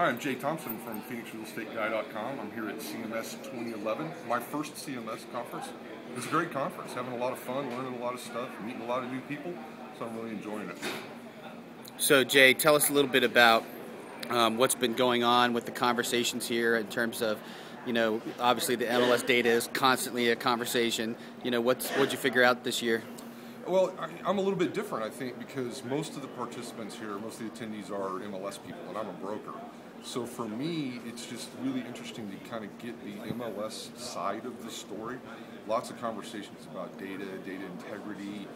Hi, I'm Jay Thompson from PhoenixRealEstateGuy.com. I'm here at CMLS2011, my first CMS conference. It's a great conference, having a lot of fun, learning a lot of stuff, meeting a lot of new people, so I'm really enjoying it. So Jay, tell us a little bit about what's been going on with the conversations here in terms of, obviously the MLS data is constantly a conversation. What'd you figure out this year? Well, I'm a little bit different, I think, because most of the participants here, most of the attendees are MLS people, and I'm a broker. So for me, it's just really interesting to kind of get the MLS side of the story. Lots of conversations about data integrity,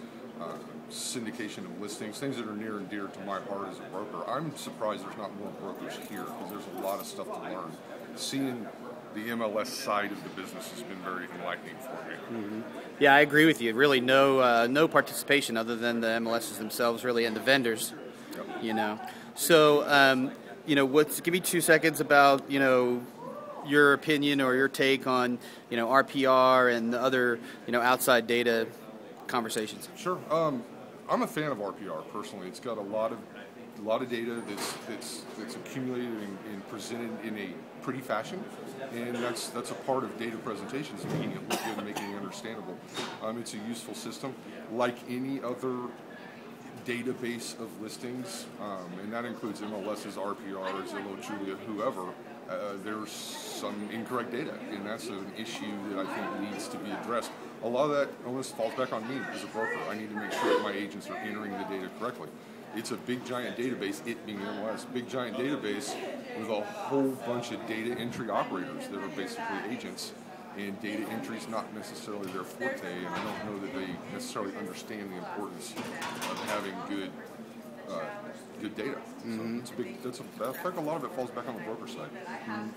syndication of listings, things that are near and dear to my heart as a broker. I'm surprised there's not more brokers here because there's a lot of stuff to learn. Seeing the MLS side of the business has been very enlightening for me. Mm-hmm. Yeah, I agree with you. Really, no participation other than the MLSs themselves, really, and the vendors. Yep. So, give me 2 seconds about your opinion or your take on RPR and the other outside data conversations. Sure. I'm a fan of RPR personally. It's got a lot of data that's accumulated and presented in a pretty fashion, and that's a part of data presentations, making it look good and making it understandable. It's a useful system, like any other database of listings, and that includes MLS's, RPRs, Zillow, Julia, whoever. There's some incorrect data, and that's an issue that I think needs to be addressed. A lot of that almost falls back on me as a broker. I need to make sure that my agents are entering the data correctly. It's a big giant database, it being MLS, big giant database with a whole bunch of data entry operators that are basically agents, and data entry is not necessarily their forte, and I don't know that they necessarily understand the importance of having good data. Mm-hmm. So I think a lot of it falls back on the broker side. Mm-hmm.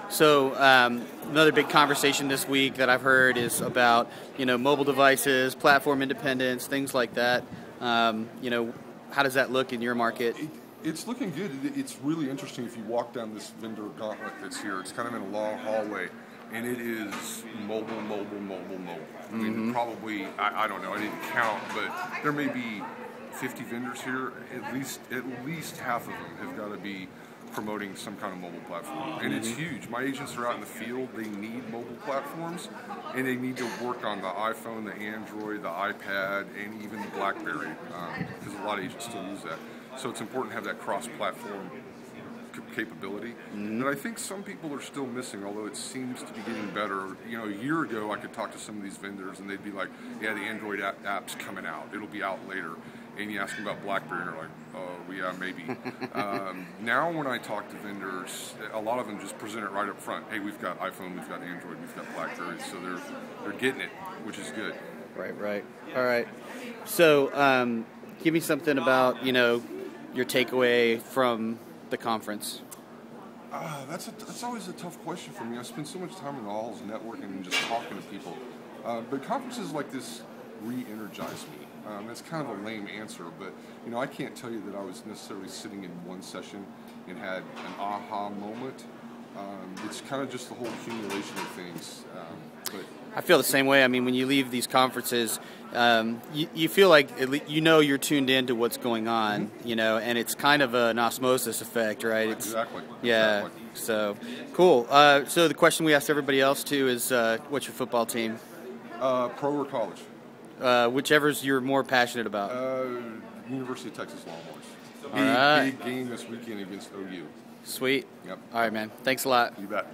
So another big conversation this week that I've heard is about mobile devices, platform independence, things like that. How does that look in your market? It's looking good. It's really interesting if you walk down this vendor gauntlet that's here. It's kind of in a long hallway, and it is mobile. I mean, probably, I don't know, I didn't count, but there may be 50 vendors here. At least half of them have got to be promoting some kind of mobile platform, and it's huge. My agents are out in the field. They need mobile platforms, and they need to work on the iPhone, the Android, the iPad, and even the BlackBerry, because a lot of agents still use that. So it's important to have that cross-platform capability that I think some people are still missing, although it seems to be getting better. A year ago I could talk to some of these vendors and they'd be like, yeah, the Android app's coming out, it'll be out later. And you ask them about BlackBerry and they're like, oh yeah, maybe. Now when I talk to vendors, a lot of them just present it right up front. Hey, we've got iPhone, we've got Android, we've got BlackBerry, so they're getting it, which is good. Right. All right. So give me something about your takeaway from the conference. That's always a tough question for me. I spend so much time in the halls networking and just talking to people. But conferences like this re-energize me. That's kind of a lame answer, but I can't tell you that I was necessarily sitting in one session and had an aha moment. It's kind of just the whole accumulation of things. But I feel the same way. I mean, when you leave these conferences, you feel like you're tuned into what's going on, and it's kind of an osmosis effect, right? Exactly. Yeah. Exactly. So cool. So the question we asked everybody else too is, what's your football team? Pro or college? Whichever's you're more passionate about. University of Texas Longhorns. All right. Big game this weekend against OU. Sweet. Yep. All right, man. Thanks a lot. You bet.